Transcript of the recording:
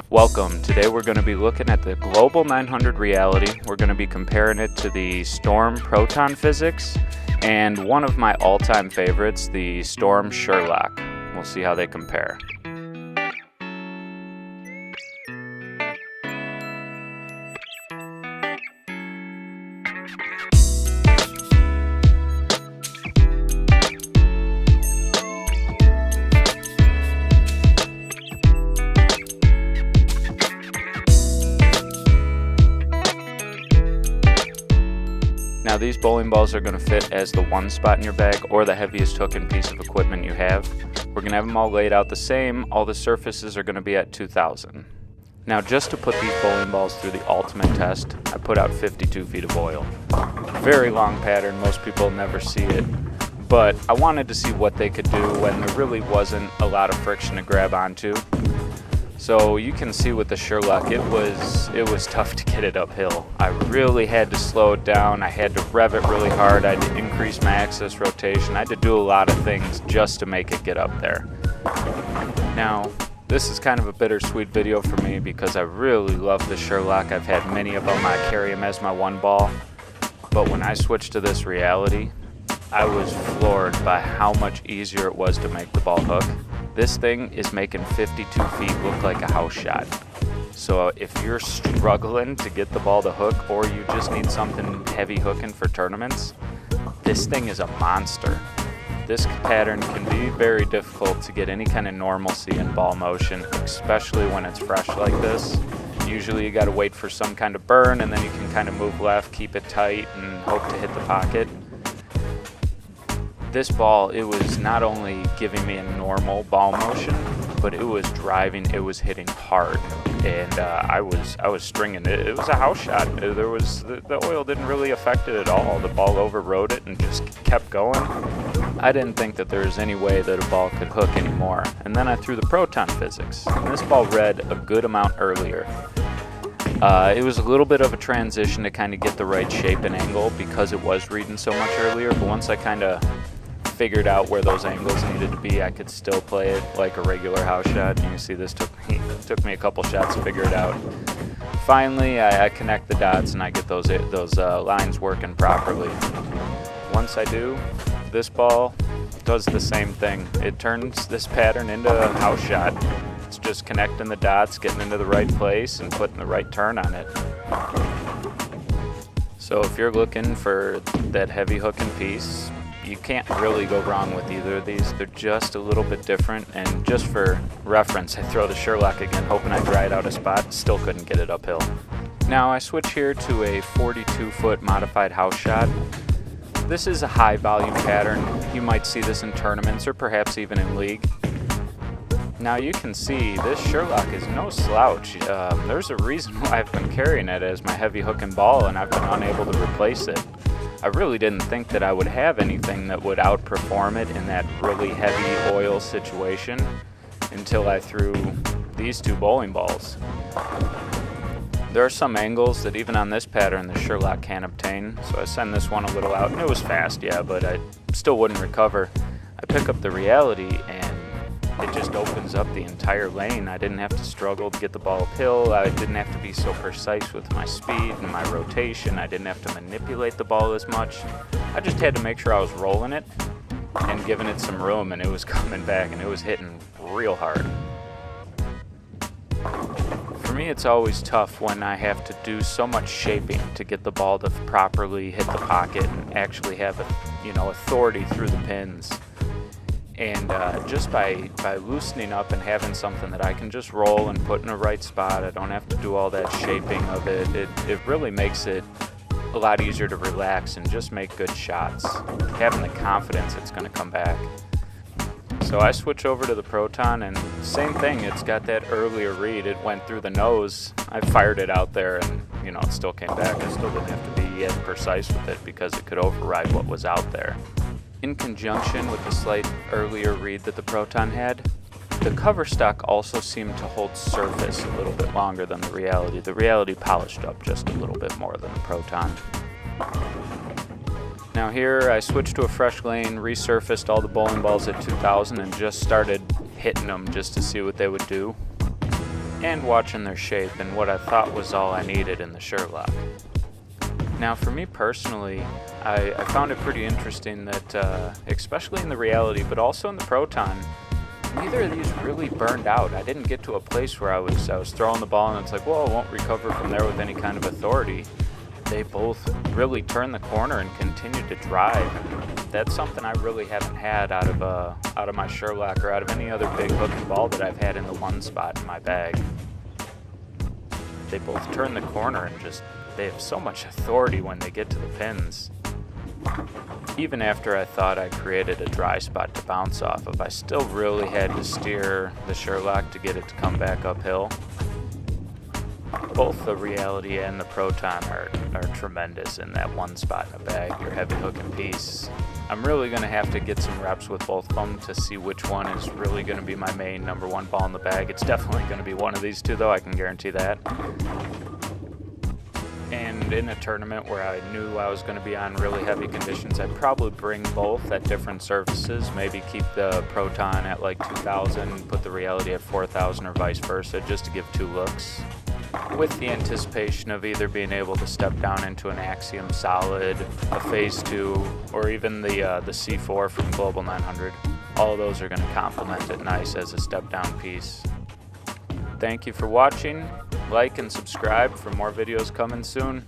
Welcome. Today we're going to be looking at the Global 900 Reality. We're going to be comparing it to the Storm Proton Physix and one of my all-time favorites, the Storm Sherlock. We'll see how they compare. Now these bowling balls are going to fit as the one spot in your bag or the heaviest hook and piece of equipment you have. We're going to have them all laid out the same. All the surfaces are going to be at 2000. Now just to put these bowling balls through the ultimate test, I put out 52 feet of oil. Very long pattern, most people never see it. But I wanted to see what they could do when there really wasn't a lot of friction to grab onto. So you can see with the Sherlock, it was tough to get it uphill. I really had to slow it down. I had to rev it really hard. I had to increase my axis rotation. I had to do a lot of things just to make it get up there. Now, this is kind of a bittersweet video for me because I really love the Sherlock. I've had many of them. I carry them as my one ball. But when I switched to this Reality, I was floored by how much easier it was to make the ball hook. This thing is making 52 feet look like a house shot. So if you're struggling to get the ball to hook or you just need something heavy hooking for tournaments, this thing is a monster. This pattern can be very difficult to get any kind of normalcy in ball motion, especially when it's fresh like this. Usually you gotta wait for some kind of burn and then you can kind of move left, keep it tight, and hope to hit the pocket. This ball, it was not only giving me a normal ball motion, but it was driving, it was hitting hard, and I was stringing it. It was a house shot. The oil didn't really affect it at all. The ball overrode it and just kept going. I didn't think that there was any way that a ball could hook anymore. And then I threw the Proton Physix, and this ball read a good amount earlier. It was a little bit of a transition to kind of get the right shape and angle because it was reading so much earlier, but once I kind of figured out where those angles needed to be, I could still play it like a regular house shot. And you can see this took me a couple shots to figure it out. Finally, I connect the dots and I get those lines working properly. Once I do, this ball does the same thing. It turns this pattern into a house shot. It's just connecting the dots, getting into the right place, and putting the right turn on it. So if you're looking for that heavy hooking piece, you can't really go wrong with either of these. They're just a little bit different, and just for reference, I throw the Sherlock again, hoping I dried out a spot. Still couldn't get it uphill. Now I switch here to a 42-foot modified house shot. This is a high volume pattern. You might see this in tournaments or perhaps even in league. Now you can see this Sherlock is no slouch. There's a reason why I've been carrying it as my heavy hooking ball and I've been unable to replace it. I really didn't think that I would have anything that would outperform it in that really heavy oil situation until I threw these two bowling balls. There are some angles that even on this pattern the Sherlock can't obtain, so I send this one a little out, and it was fast, yeah, but I still wouldn't recover. I pick up the Reality and it just opens up the entire lane. I didn't have to struggle to get the ball uphill. I didn't have to be so precise with my speed and my rotation. I didn't have to manipulate the ball as much. I just had to make sure I was rolling it and giving it some room, and it was coming back and it was hitting real hard. For me, it's always tough when I have to do so much shaping to get the ball to properly hit the pocket and actually have authority through the pins. And just by loosening up and having something that I can just roll and put in the right spot, I don't have to do all that shaping of it. It really makes it a lot easier to relax and just make good shots. Having the confidence it's going to come back. So I switch over to the Proton, and same thing, it's got that earlier read. It went through the nose. I fired it out there and it still came back. I still didn't have to be as precise with it because it could override what was out there. In conjunction with the slight earlier read that the Proton had, the cover stock also seemed to hold surface a little bit longer than the Reality. The Reality polished up just a little bit more than the Proton. Now here I switched to a fresh lane, resurfaced all the bowling balls at 2000 and just started hitting them just to see what they would do. And watching their shape and what I thought was all I needed in the Sherlock. Now for me personally, I found it pretty interesting that, especially in the Reality, but also in the Proton, neither of these really burned out. I didn't get to a place where I was throwing the ball and it's like, well, it won't recover from there with any kind of authority. They both really turned the corner and continued to drive. That's something I really haven't had out of my Sherlock or out of any other big hook and ball that I've had in the one spot in my bag. They both turn the corner and they have so much authority when they get to the pins. Even after I thought I created a dry spot to bounce off of, I still really had to steer the Sherlock to get it to come back uphill. Both the Reality and the Proton are tremendous in that one spot in a bag, your heavy hook and piece. I'm really going to have to get some reps with both of them to see which one is really going to be my main number one ball in the bag. It's definitely going to be one of these two though, I can guarantee that. And in a tournament where I knew I was going to be on really heavy conditions, I'd probably bring both at different surfaces, maybe keep the Proton at like 2000, put the Reality at 4000 or vice versa, just to give two looks, with the anticipation of either being able to step down into an Axiom Solid, a Phase 2, or even the C4 from Global 900. All of those are going to complement it nice as a step down piece. Thank you for watching. Like and subscribe for more videos coming soon.